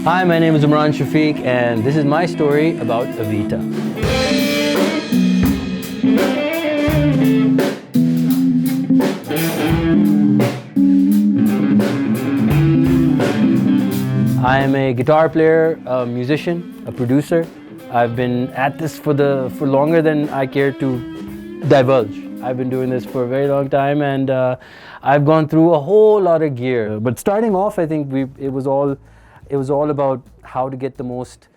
Hi, my name is Omran Shafique, and this is my story about Avita. I am a guitar player, a musician, a producer. I've been at this for longer than I care to divulge. I've been doing this for a very long time, and I've gone through a whole lot of gear. But starting off, I think it was all about how to get the most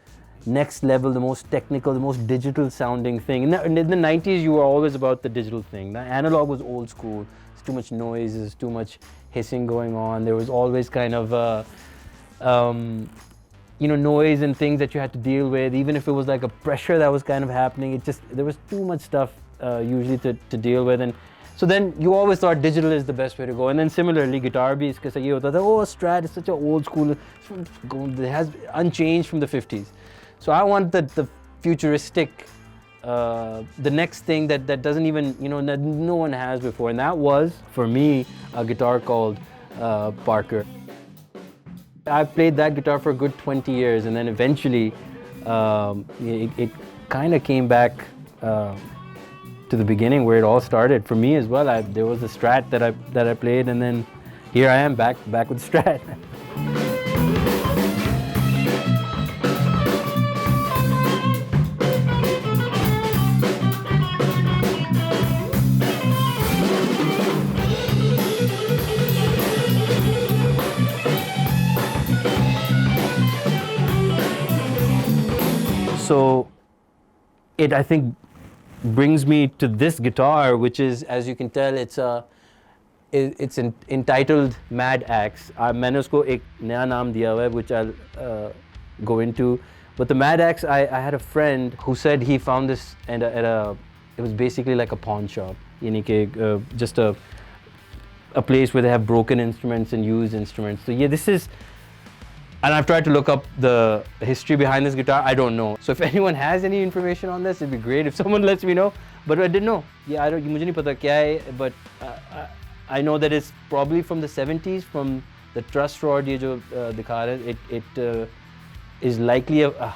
next level, the most technical, the most digital sounding thing. In the 90s, you were always about the digital thing. The analog was old school. There's too much noise, there's too much hissing going on. There was always kind of noise and things that you had to deal with. Even if it was like a pressure that was kind of happening, there was too much stuff usually to deal with. And so then you always thought digital is the best way to go. And then similarly, guitar bhi iske ye hota tha, oh, Strat is such an old school, it has unchanged from the 50s. So I want the futuristic, the next thing that doesn't even, that no one has before. And that was, for me, a guitar called Parker. I played that guitar for a good 20 years, and then eventually it kind of came back to the beginning where it all started for me as well. There was a Strat that I played, and then here I am back with Strat. So it, I think, brings me to this guitar, which is, as you can tell, it's entitled Mad Axe. मैंने उसको एक नया नाम दिया हुआ है, which I'll go into. But the Mad Axe, I had a friend who said he found this it was basically like a pawn shop, just a place where they have broken instruments and used instruments. So yeah, this is. And I've tried to look up the history behind this guitar. I don't know. So if anyone has any information on this, it'd be great if someone lets me know. But I didn't know. Yeah, मुझे नहीं पता क्या है, but I know that it's probably from the 70s, from the truss rod ये जो दिखा रहे हैं. It is likely a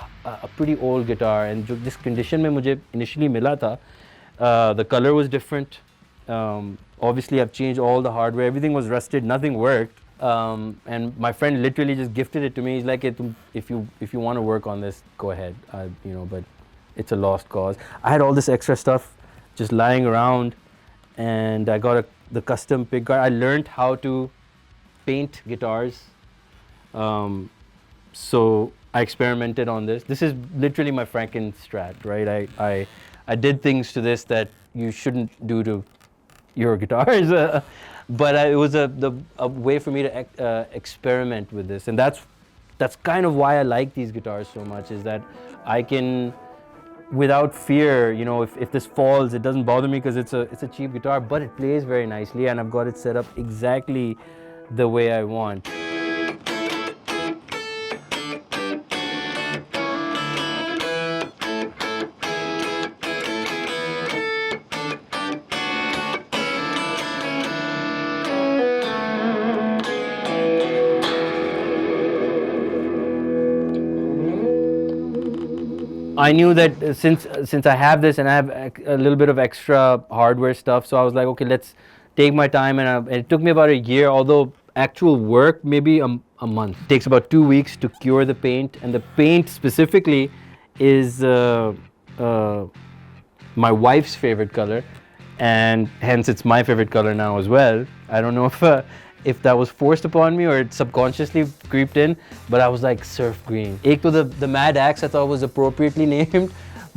pretty old guitar, and जो जिस condition में मुझे initially मिला था, the color was different. Obviously, I've changed all the hardware. Everything was rusted. Nothing worked. And my friend literally just gifted it to me. He's like, hey, if you want to work on this, go ahead. But it's a lost cause. I had all this extra stuff just lying around, and I got the custom pick guard. I learned how to paint guitars. So I experimented on this. This is literally my Franken Strat, right? I did things to this that you shouldn't do to your guitars. But it was a way for me to experiment with this, and that's kind of why I like these guitars so much, is that I can, without fear, if this falls, it doesn't bother me because it's a cheap guitar, but it plays very nicely, and I've got it set up exactly the way I want. I knew that since I have this and I have a little bit of extra hardware stuff, so I was like, okay, let's take my time, and it took me about a year, although actual work maybe a month. It takes about 2 weeks to cure the paint, and the paint specifically is my wife's favorite color, and hence it's my favorite color now as well. I don't know if that was forced upon me or it subconsciously creeped in, but I was like, surf green. Ek to the Mad Axe I thought was appropriately named,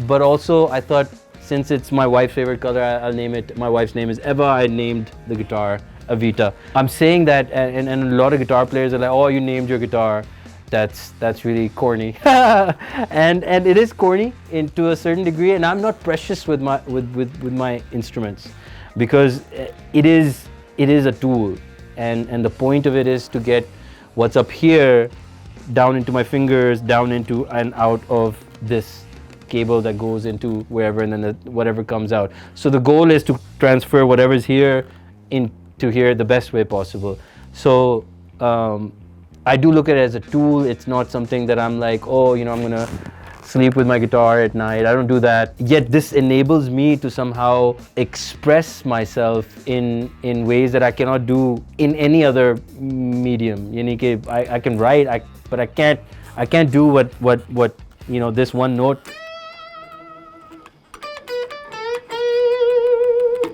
but also I thought, since it's my wife's favorite color, I'll name it. My wife's name is Eva. I named the guitar Avita. I'm saying that, and a lot of guitar players are like, oh, you named your guitar. That's really corny. and it is corny to a certain degree, and I'm not precious with my instruments, because it is a tool. And the point of it is to get what's up here down into my fingers, down into and out of this cable that goes into wherever, and then whatever comes out. So the goal is to transfer whatever's here into here the best way possible. So I do look at it as a tool. It's not something that I'm like, oh, I'm gonna sleep with my guitar at night. I don't do that. Yet this enables me to somehow express myself in ways that I cannot do in any other medium. I can write, but I can't do what this one note.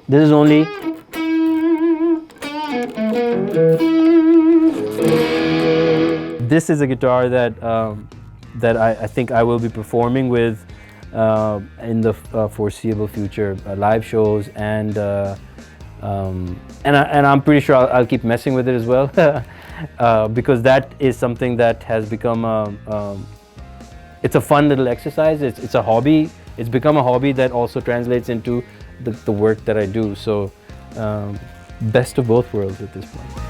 This is only. This is a guitar that I think I will be performing with in the foreseeable future, live shows, and I'm pretty sure I'll keep messing with it as well, because that is something that has become it's a fun little exercise. It's a hobby. It's become a hobby that also translates into the work that I do. So best of both worlds at this point.